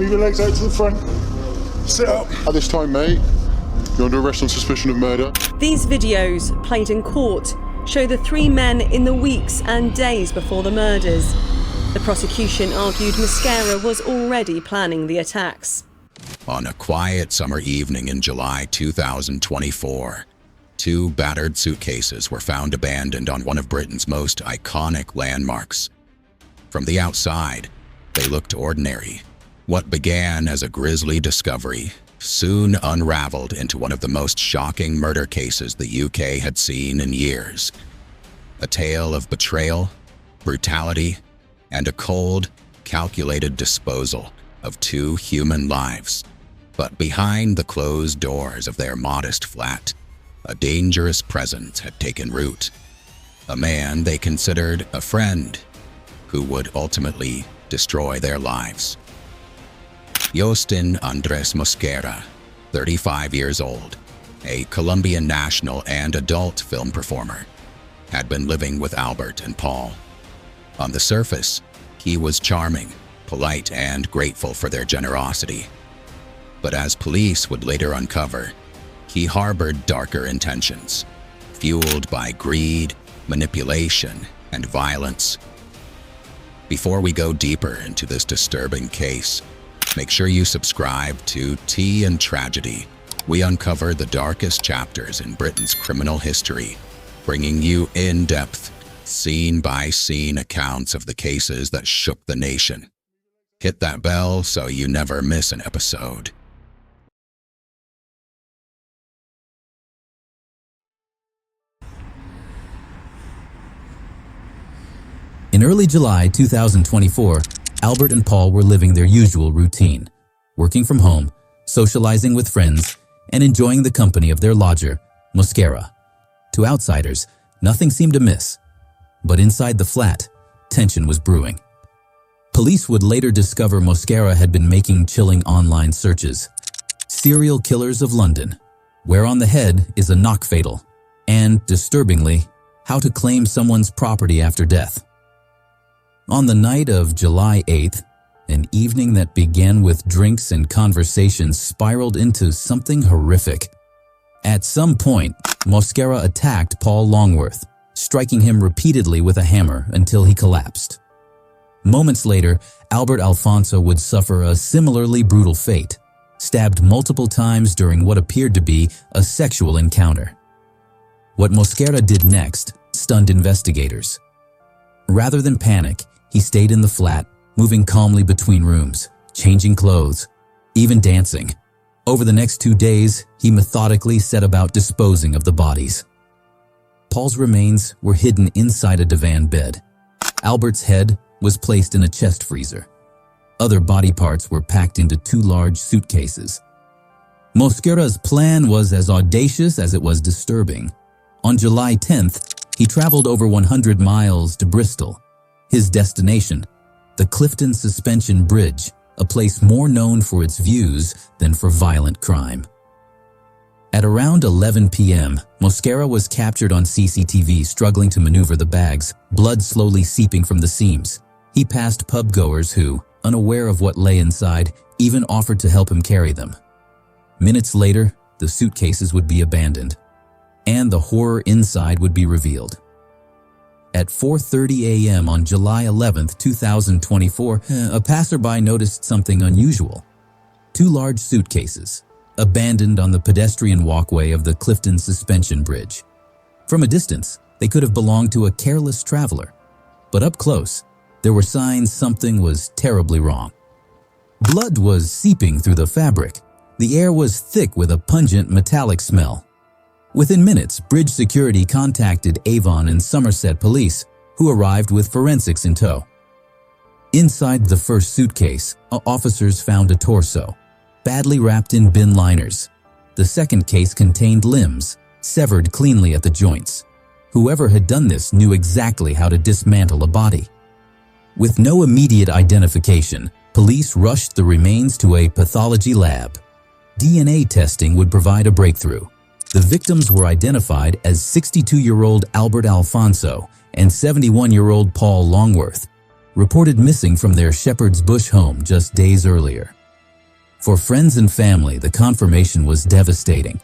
Move your legs out to the front. Sit up. At this time, mate, you're under arrest on suspicion of murder. These videos, played in court, show the three men in the weeks and days before the murders. The prosecution argued Mosquera was already planning the attacks. On a quiet summer evening in July 2024, two battered suitcases were found abandoned on one of Britain's most iconic landmarks. From the outside, they looked ordinary. What began as a grisly discovery soon unraveled into one of the most shocking murder cases the UK had seen in years. A tale of betrayal, brutality, and a cold, calculated disposal of two human lives. But behind the closed doors of their modest flat, a dangerous presence had taken root. A man they considered a friend who would ultimately destroy their lives. Yostin Andres Mosquera, 35 years old, a Colombian national and adult film performer, had been living with Albert and Paul. On the surface, he was charming, polite, and grateful for their generosity. But as police would later uncover, he harbored darker intentions, fueled by greed, manipulation, and violence. Before we go deeper into this disturbing case, make sure you subscribe to Tea and Tragedy. We uncover the darkest chapters in Britain's criminal history, bringing you in-depth, scene-by-scene accounts of the cases that shook the nation. Hit that bell so you never miss an episode. In early July 2024, Albert and Paul were living their usual routine, working from home, socializing with friends, and enjoying the company of their lodger, Mosquera. To outsiders, nothing seemed amiss. But inside the flat, tension was brewing. Police would later discover Mosquera had been making chilling online searches. Serial killers of London, where on the head is a knock fatal, and, disturbingly, how to claim someone's property after death. On the night of July 8th, an evening that began with drinks and conversations spiraled into something horrific. At some point, Mosquera attacked Paul Longworth, striking him repeatedly with a hammer until he collapsed. Moments later, Albert Alfonso would suffer a similarly brutal fate, stabbed multiple times during what appeared to be a sexual encounter. What Mosquera did next stunned investigators. Rather than panic, he stayed in the flat, moving calmly between rooms, changing clothes, even dancing. Over the next 2 days, he methodically set about disposing of the bodies. Paul's remains were hidden inside a divan bed. Albert's head was placed in a chest freezer. Other body parts were packed into 2 large suitcases. Mosquera's plan was as audacious as it was disturbing. On July 10th, he traveled over 100 miles to Bristol. His destination, the Clifton Suspension Bridge, a place more known for its views than for violent crime. At around 11 p.m., Mosquera was captured on CCTV struggling to maneuver the bags, blood slowly seeping from the seams. He passed pub-goers who, unaware of what lay inside, even offered to help him carry them. Minutes later, the suitcases would be abandoned, and the horror inside would be revealed. At 4:30 a.m. on July 11, 2024, a passerby noticed something unusual. 2 large suitcases, abandoned on the pedestrian walkway of the Clifton Suspension Bridge. From a distance, they could have belonged to a careless traveler. But up close, there were signs something was terribly wrong. Blood was seeping through the fabric. The air was thick with a pungent metallic smell. Within minutes, bridge security contacted Avon and Somerset police, who arrived with forensics in tow. Inside the first suitcase, officers found a torso, badly wrapped in bin liners. The second case contained limbs, severed cleanly at the joints. Whoever had done this knew exactly how to dismantle a body. With no immediate identification, police rushed the remains to a pathology lab. DNA testing would provide a breakthrough. The victims were identified as 62-year-old Albert Alfonso and 71-year-old Paul Longworth, reported missing from their Shepherd's Bush home just days earlier. For friends and family, the confirmation was devastating.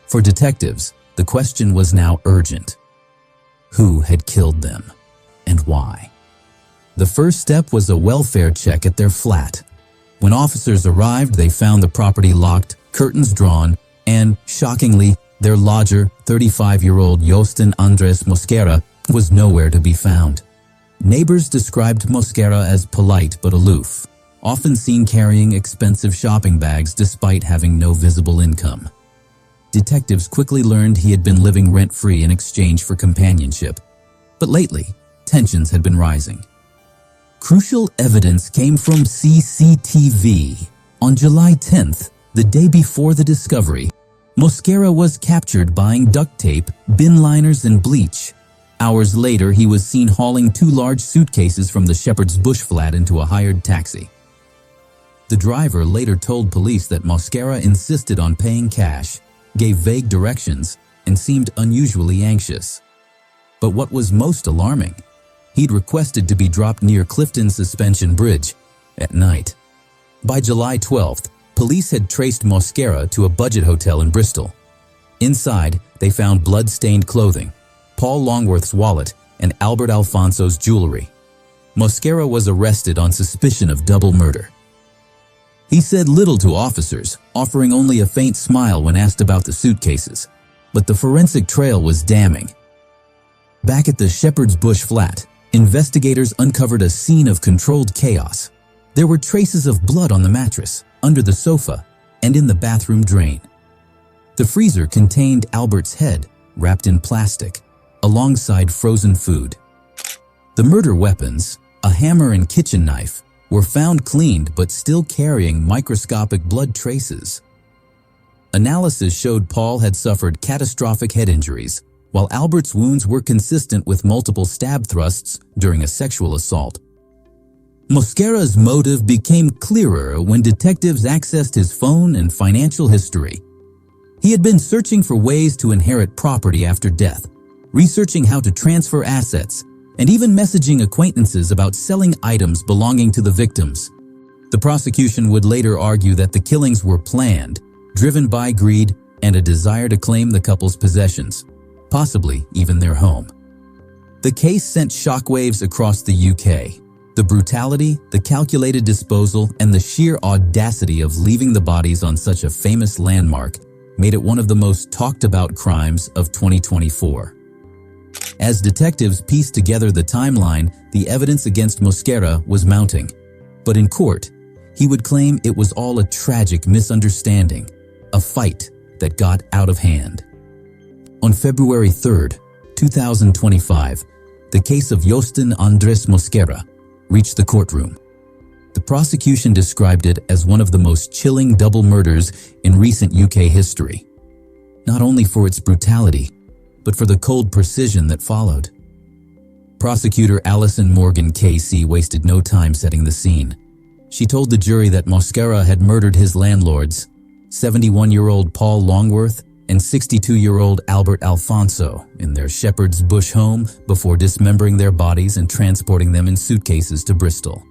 For detectives, the question was now urgent. Who had killed them, and why? The first step was a welfare check at their flat. When officers arrived, they found the property locked, curtains drawn, and, shockingly, their lodger, 35-year-old Yostin Andres Mosquera, was nowhere to be found. Neighbors described Mosquera as polite but aloof, often seen carrying expensive shopping bags despite having no visible income. Detectives quickly learned he had been living rent-free in exchange for companionship. But lately, tensions had been rising. Crucial evidence came from CCTV. On July 10th, the day before the discovery, Mosquera was captured buying duct tape, bin liners, and bleach. Hours later, he was seen hauling 2 large suitcases from the Shepherd's Bush flat into a hired taxi. The driver later told police that Mosquera insisted on paying cash, gave vague directions, and seemed unusually anxious. But what was most alarming, he'd requested to be dropped near Clifton Suspension Bridge at night. By July 12th, police had traced Mosquera to a budget hotel in Bristol. Inside, they found blood-stained clothing, Paul Longworth's wallet, and Albert Alfonso's jewelry. Mosquera was arrested on suspicion of double murder. He said little to officers, offering only a faint smile when asked about the suitcases, but the forensic trail was damning. Back at the Shepherd's Bush flat, investigators uncovered a scene of controlled chaos. There were traces of blood on the mattress, under the sofa, and in the bathroom drain. The freezer contained Albert's head, wrapped in plastic, alongside frozen food. The murder weapons, a hammer and kitchen knife, were found cleaned but still carrying microscopic blood traces. Analysis showed Paul had suffered catastrophic head injuries, while Albert's wounds were consistent with multiple stab thrusts during a sexual assault. Mosquera's motive became clearer when detectives accessed his phone and financial history. He had been searching for ways to inherit property after death, researching how to transfer assets, and even messaging acquaintances about selling items belonging to the victims. The prosecution would later argue that the killings were planned, driven by greed and a desire to claim the couple's possessions, possibly even their home. The case sent shockwaves across the UK. The brutality, the calculated disposal, and the sheer audacity of leaving the bodies on such a famous landmark made it one of the most talked about crimes of 2024. As detectives pieced together the timeline, the evidence against Mosquera was mounting. But in court, he would claim it was all a tragic misunderstanding, a fight that got out of hand. On February 3rd, 2025, the case of Yostin Andres Mosquera reached the courtroom. The prosecution described it as one of the most chilling double murders in recent UK history, not only for its brutality, but for the cold precision that followed. Prosecutor Alison Morgan KC wasted no time setting the scene. She told the jury that Mosquera had murdered his landlords, 71-year-old Paul Longworth and 62-year-old Albert Alfonso, in their Shepherd's Bush home before dismembering their bodies and transporting them in suitcases to Bristol.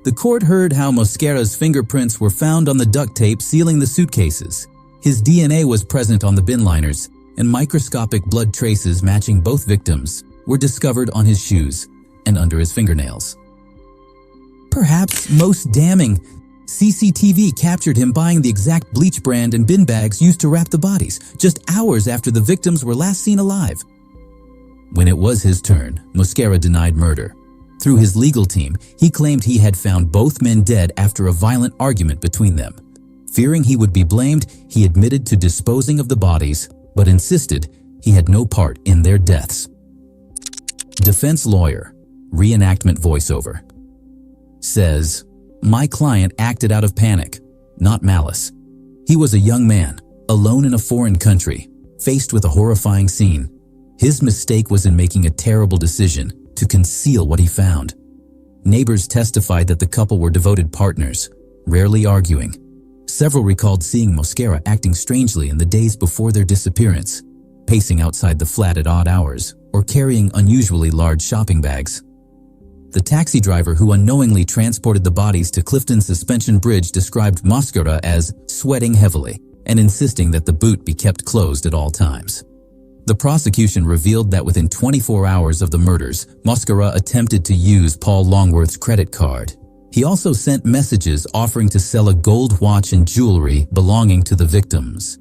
The court heard how Mosquera's fingerprints were found on the duct tape sealing the suitcases. His DNA was present on the bin liners, and microscopic blood traces matching both victims were discovered on his shoes and under his fingernails. Perhaps most damning, CCTV captured him buying the exact bleach brand and bin bags used to wrap the bodies, just hours after the victims were last seen alive. When it was his turn, Mosquera denied murder. Through his legal team, he claimed he had found both men dead after a violent argument between them. Fearing he would be blamed, he admitted to disposing of the bodies, but insisted he had no part in their deaths. Defense lawyer, reenactment voiceover, says, "My client acted out of panic, not malice. He was a young man, alone in a foreign country, faced with a horrifying scene. His mistake was in making a terrible decision to conceal what he found." Neighbors testified that the couple were devoted partners, rarely arguing. Several recalled seeing Mosquera acting strangely in the days before their disappearance, pacing outside the flat at odd hours or carrying unusually large shopping bags. The taxi driver who unknowingly transported the bodies to Clifton Suspension Bridge described Mosquera as sweating heavily and insisting that the boot be kept closed at all times. The prosecution revealed that within 24 hours of the murders, Mosquera attempted to use Paul Longworth's credit card. He also sent messages offering to sell a gold watch and jewelry belonging to the victims.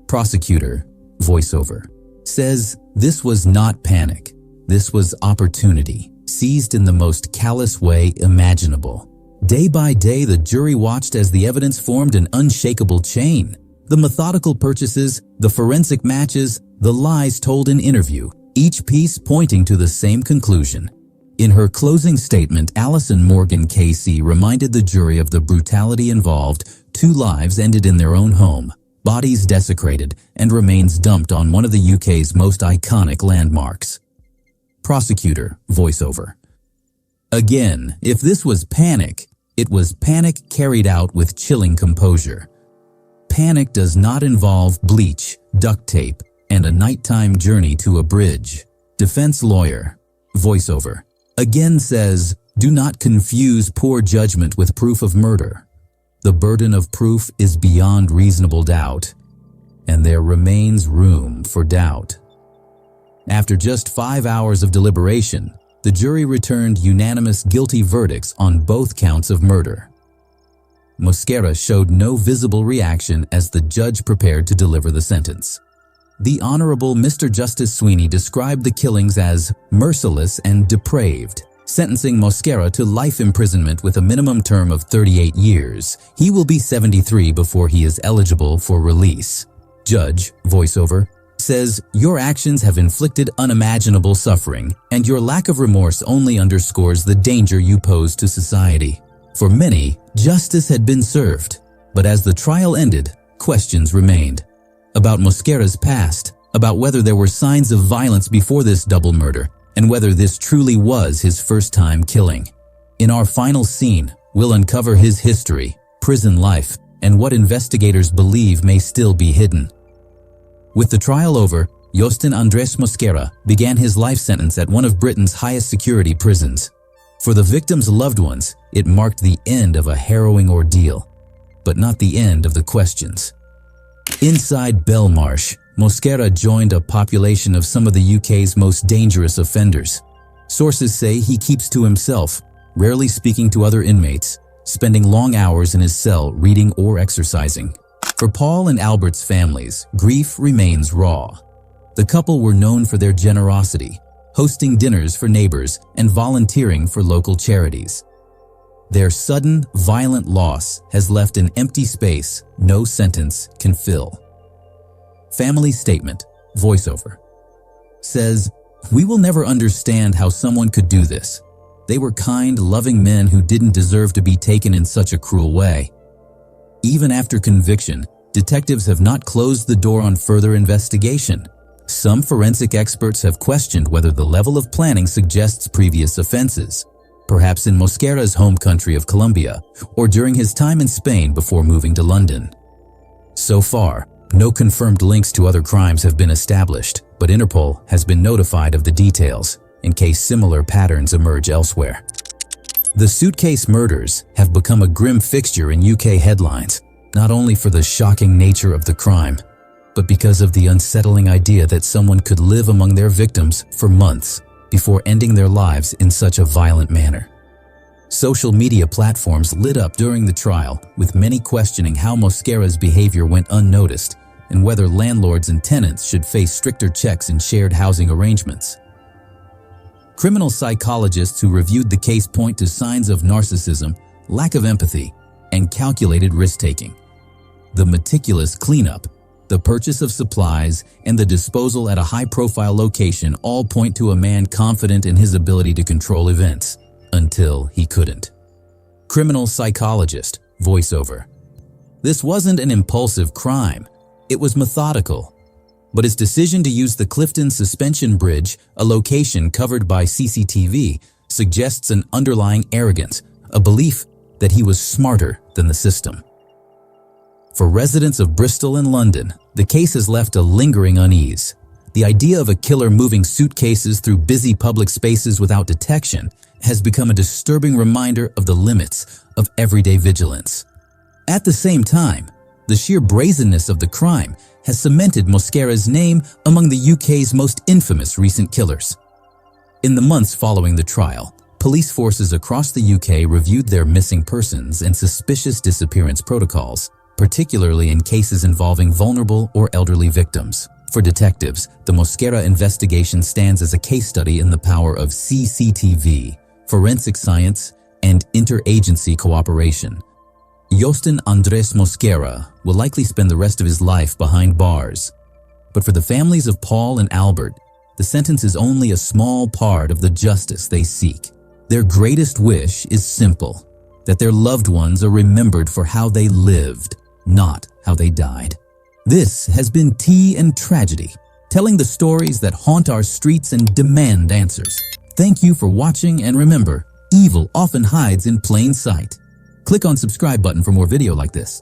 Prosecutor, voiceover, says this was not panic. This was opportunity, seized in the most callous way imaginable. Day by day, the jury watched as the evidence formed an unshakable chain. The methodical purchases, the forensic matches, the lies told in interview, each piece pointing to the same conclusion. In her closing statement, Alison Morgan KC reminded the jury of the brutality involved. 2 lives ended in their own home, bodies desecrated, and remains dumped on one of the UK's most iconic landmarks. Prosecutor, voiceover. Again, if this was panic, it was panic carried out with chilling composure. Panic does not involve bleach, duct tape, and a nighttime journey to a bridge. Defense lawyer, voiceover, again says, do not confuse poor judgment with proof of murder. The burden of proof is beyond reasonable doubt, and there remains room for doubt. After just 5 hours of deliberation, the jury returned unanimous guilty verdicts on both counts of murder. Mosquera showed no visible reaction as the judge prepared to deliver the sentence. The Honorable Mr. Justice Sweeney described the killings as merciless and depraved, sentencing Mosquera to life imprisonment with a minimum term of 38 years. He will be 73 before he is eligible for release. Judge, voiceover, says, your actions have inflicted unimaginable suffering, and your lack of remorse only underscores the danger you pose to society. For many, justice had been served, but as the trial ended, questions remained. About Mosquera's past, about whether there were signs of violence before this double murder, and whether this truly was his first time killing. In our final scene, we'll uncover his history, prison life, and what investigators believe may still be hidden. With the trial over, Yostin Andres Mosquera began his life sentence at one of Britain's highest security prisons. For the victims' loved ones, it marked the end of a harrowing ordeal, but not the end of the questions. Inside Belmarsh, Mosquera joined a population of some of the UK's most dangerous offenders. Sources say he keeps to himself, rarely speaking to other inmates, spending long hours in his cell reading or exercising. For Paul and Albert's families, grief remains raw. The couple were known for their generosity, hosting dinners for neighbors and volunteering for local charities. Their sudden, violent loss has left an empty space no sentence can fill. Family statement, voiceover, says, we will never understand how someone could do this. They were kind, loving men who didn't deserve to be taken in such a cruel way. Even after conviction, detectives have not closed the door on further investigation. Some forensic experts have questioned whether the level of planning suggests previous offenses, perhaps in Mosquera's home country of Colombia, or during his time in Spain before moving to London. So far, no confirmed links to other crimes have been established, but Interpol has been notified of the details in case similar patterns emerge elsewhere. The Suitcase Murders have become a grim fixture in UK headlines, not only for the shocking nature of the crime, but because of the unsettling idea that someone could live among their victims for months before ending their lives in such a violent manner. Social media platforms lit up during the trial, with many questioning how Mosquera's behavior went unnoticed and whether landlords and tenants should face stricter checks in shared housing arrangements. Criminal psychologists who reviewed the case point to signs of narcissism, lack of empathy, and calculated risk-taking. The meticulous cleanup, the purchase of supplies, and the disposal at a high-profile location all point to a man confident in his ability to control events, until he couldn't. Criminal psychologist, voiceover. This wasn't an impulsive crime. It was methodical. But his decision to use the Clifton Suspension Bridge, a location covered by CCTV, suggests an underlying arrogance, a belief that he was smarter than the system. For residents of Bristol and London, the case has left a lingering unease. The idea of a killer moving suitcases through busy public spaces without detection has become a disturbing reminder of the limits of everyday vigilance. At the same time, the sheer brazenness of the crime has cemented Mosquera's name among the UK's most infamous recent killers. In the months following the trial, police forces across the UK reviewed their missing persons and suspicious disappearance protocols, particularly in cases involving vulnerable or elderly victims. For detectives, the Mosquera investigation stands as a case study in the power of CCTV, forensic science, and interagency cooperation. Yostin Andres Mosquera will likely spend the rest of his life behind bars. But for the families of Paul and Albert, the sentence is only a small part of the justice they seek. Their greatest wish is simple, that their loved ones are remembered for how they lived, not how they died. This has been Tea and Tragedy, telling the stories that haunt our streets and demand answers. Thank you for watching, and remember, evil often hides in plain sight. Click on subscribe button for more video like this.